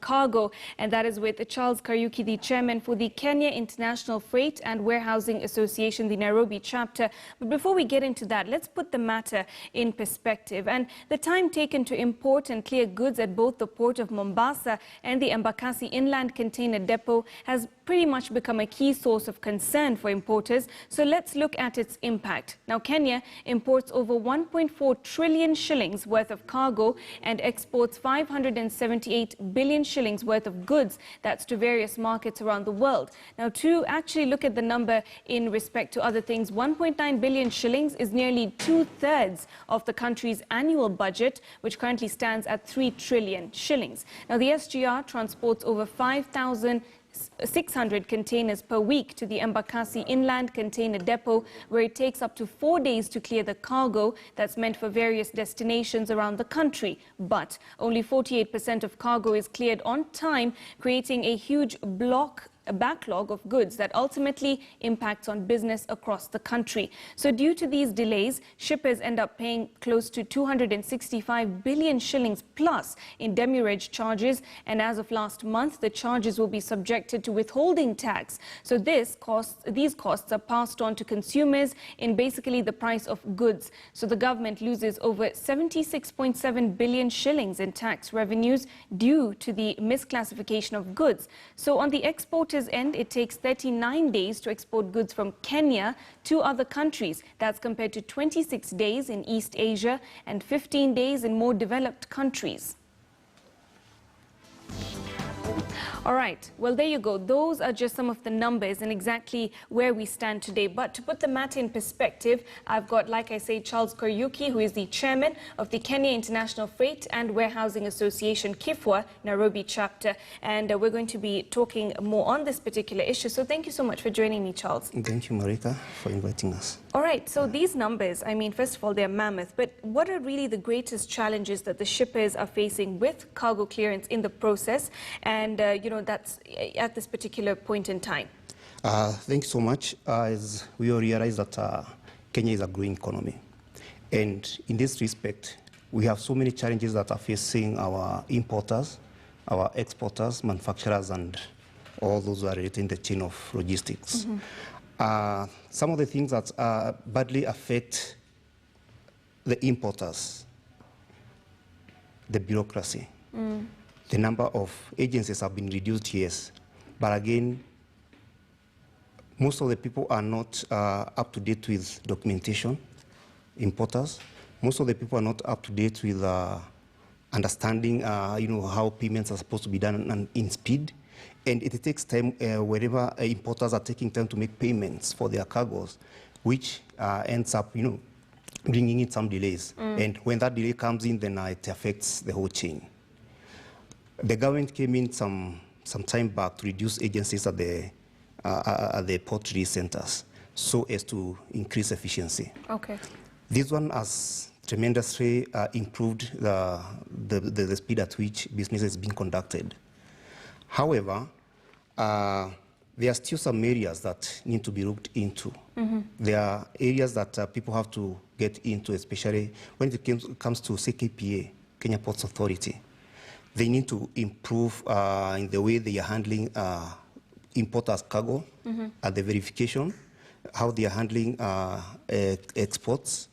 cargo, and that is with Charles Kariuki, the chairman for the Kenya International Freight and Warehousing Association, the Nairobi chapter. But before we get into that, let's put the matter in perspective. And the time taken to import and clear goods at both the port of Mombasa and the Embakasi Inland Container Depot has pretty much become a key source of concern for importers. So let's look at its impact. Now, Kenya imports over 1.4 trillion shillings worth of cargo and exports 578 billion shillings worth of goods. That's to various markets around the world. Now, to actually look at the number in respect to other things, 1.9 billion shillings is nearly 2/3 of the country's annual budget, which currently stands at 3 trillion shillings. Now, the SGR transports over 5,600 containers per week to the Embakasi Inland Container Depot, where it takes up to 4 days to clear the cargo that's meant for various destinations around the country. But only 48% of cargo is cleared on time, creating a huge backlog of goods that ultimately impacts on business across the country. So due to these delays, shippers end up paying close to 265 billion shillings plus in demurrage charges, and as of last month, the charges will be subjected to withholding tax. So these costs are passed on to consumers in basically the price of goods. So the government loses over 76.7 billion shillings in tax revenues due to the misclassification of goods. So on the exporters' end, it takes 39 days to export goods from Kenya to other countries. That's compared to 26 days in East Asia and 15 days in more developed countries. All right, well, there you go. Those are just some of the numbers and exactly where we stand today. But to put the matter in perspective, I've got, like I say, Charles Kariuki, who is the chairman of the Kenya International Freight and Warehousing Association, KIFWA, Nairobi chapter. And we're going to be talking more on this particular issue. So thank you so much for joining me, Charles. Thank you, Marika, for inviting us. All right, so these numbers, I mean, first of all, they're mammoth. But what are really the greatest challenges that the shippers are facing with cargo clearance in the process? And, that's at this particular point in time. Thank you so much. As we all realize that Kenya is a growing economy. And in this respect, we have so many challenges that are facing our importers, our exporters, manufacturers, and all those who are related in the chain of logistics. Some of the things that badly affect the importers, the bureaucracy. The number of agencies have been reduced, yes. But again, most of the people are not up to date with documentation, importers. Most of the people are not up to date with understanding, how payments are supposed to be done in speed. And it takes time wherever importers are taking time to make payments for their cargoes, which ends up, bringing in some delays. And when that delay comes in, then it affects the whole chain. The government came in some time back to reduce agencies at the port release centers so as to increase efficiency. Okay. This one has tremendously improved the speed at which business is being conducted. However, there are still some areas that need to be looked into. There are areas that people have to get into, especially when it comes to KPA, Kenya Ports Authority. They need to improve in the way they are handling importers' cargo at the verification, how they are handling exports,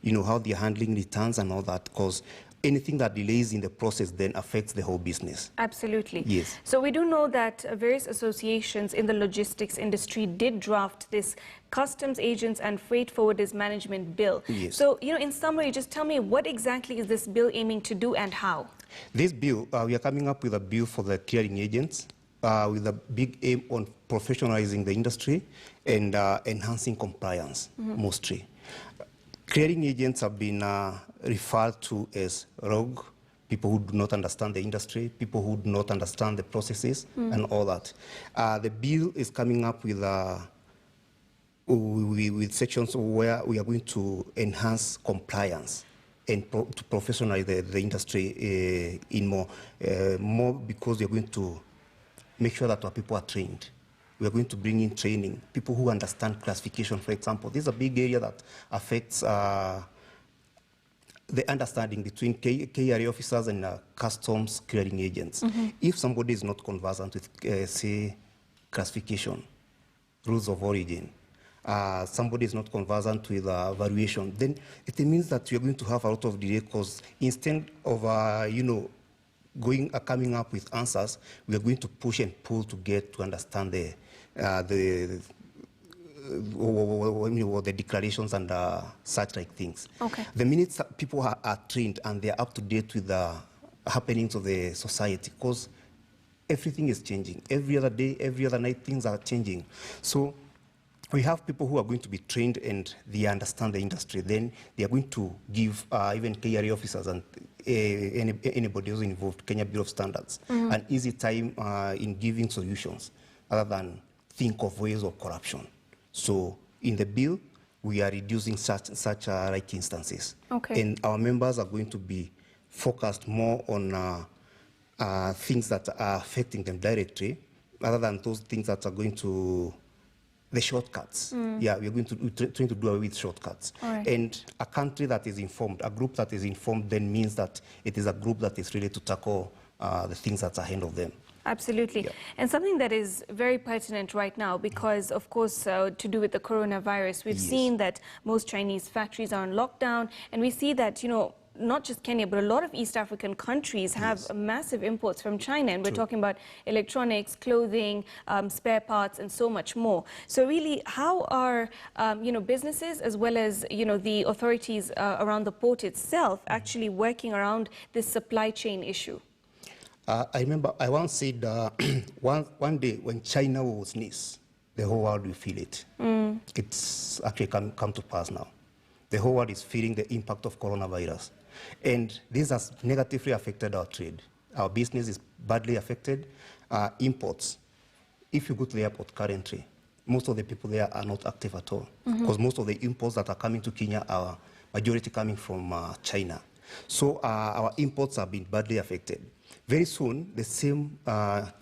how they are handling returns and all that, because anything that delays in the process then affects the whole business. Absolutely. Yes. So we do know that various associations in the logistics industry did draft this Customs Agents and Freight Forwarders Management Bill. Yes. So, in summary, just tell me what exactly is this bill aiming to do and how? This bill, we are coming up with a bill for the clearing agents with a big aim on professionalizing the industry and enhancing compliance, mostly. Clearing agents have been referred to as rogue, people who do not understand the industry, people who do not understand the processes and all that. The bill is coming up with sections where we are going to enhance compliance and to professionalize the industry in more because we are going to make sure that our people are trained. We are going to bring in training, people who understand classification, for example. This is a big area that affects the understanding between KRA officers and customs clearing agents. If somebody is not conversant with, say, classification, rules of origin, somebody is not conversant with valuation, then it means that you're going to have a lot of delay, because instead of, coming up with answers, we are going to push and pull to get to understand the declarations and such like things. Okay. The minute people are trained and they're up to date with the happenings of the society, because everything is changing. Every other day, every other night, things are changing. So we have people who are going to be trained and they understand the industry. Then they are going to give even KRA officers and anybody who's involved, Kenya Bureau of Standards, an easy time in giving solutions other than think of ways of corruption. So in the bill, we are reducing such like instances. Okay. And our members are going to be focused more on things that are affecting them directly, other than those things that are going to the shortcuts. Yeah, we're trying to do away with shortcuts. Right. And a country that is informed, a group that is informed, then means that it is a group that is ready to tackle the things that are ahead of them. Absolutely. Yeah. And something that is very pertinent right now, because of course to do with the coronavirus, we've seen that most Chinese factories are on lockdown, and we see that, not just Kenya, but a lot of East African countries have massive imports from China, and we're talking about electronics, clothing, spare parts, and so much more. So really, how are businesses as well as the authorities around the port itself actually working around this supply chain issue? I remember I once said one day when China will sneeze, the whole world will feel it. It's actually come to pass now. The whole world is feeling the impact of coronavirus. And this has negatively affected our trade. Our business is badly affected. Imports, if you go to the airport currently, most of the people there are not active at all, because most of the imports that are coming to Kenya are majority coming from China. So our imports have been badly affected. Very soon, the same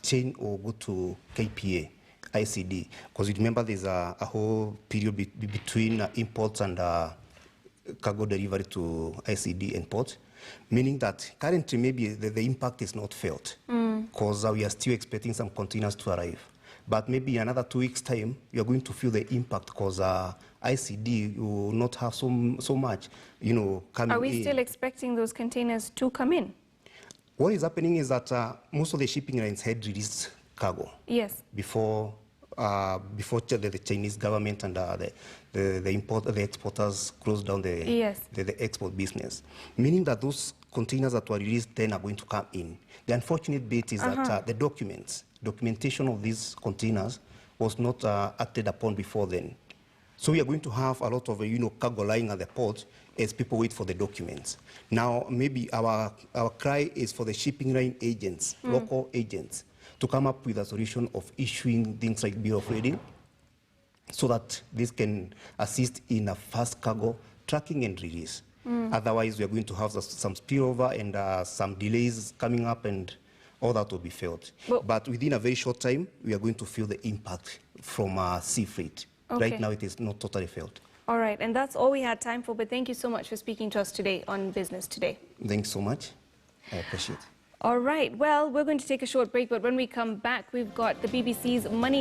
chain will go to KPA, ICD, because you remember there's a whole period between imports and cargo delivery to ICD and port, meaning that currently maybe the impact is not felt, because we are still expecting some containers to arrive. But maybe in another 2 weeks' time, you are going to feel the impact, because ICD will not have so much, coming in. Are we still expecting those containers to come in? What is happening is that most of the shipping lines had released cargo. Yes. Before the Chinese government and the exporters closed down the export business, meaning that those containers that were released then are going to come in. The unfortunate bit is that the documentation of these containers was not acted upon before then. So we are going to have a lot of cargo lying at the port as people wait for the documents. Now maybe our cry is for the shipping line agents, local agents, to come up with a solution of issuing things like bill of lading, so that this can assist in a fast cargo tracking and release. Otherwise, we are going to have some spillover and some delays coming up, and all that will be felt. But within a very short time, we are going to feel the impact from sea freight. Okay. Right now, it is not totally felt. All right, and that's all we had time for, but thank you so much for speaking to us today on Business Today. Thanks so much. I appreciate it. All right, well, we're going to take a short break, but when we come back, we've got the BBC's Money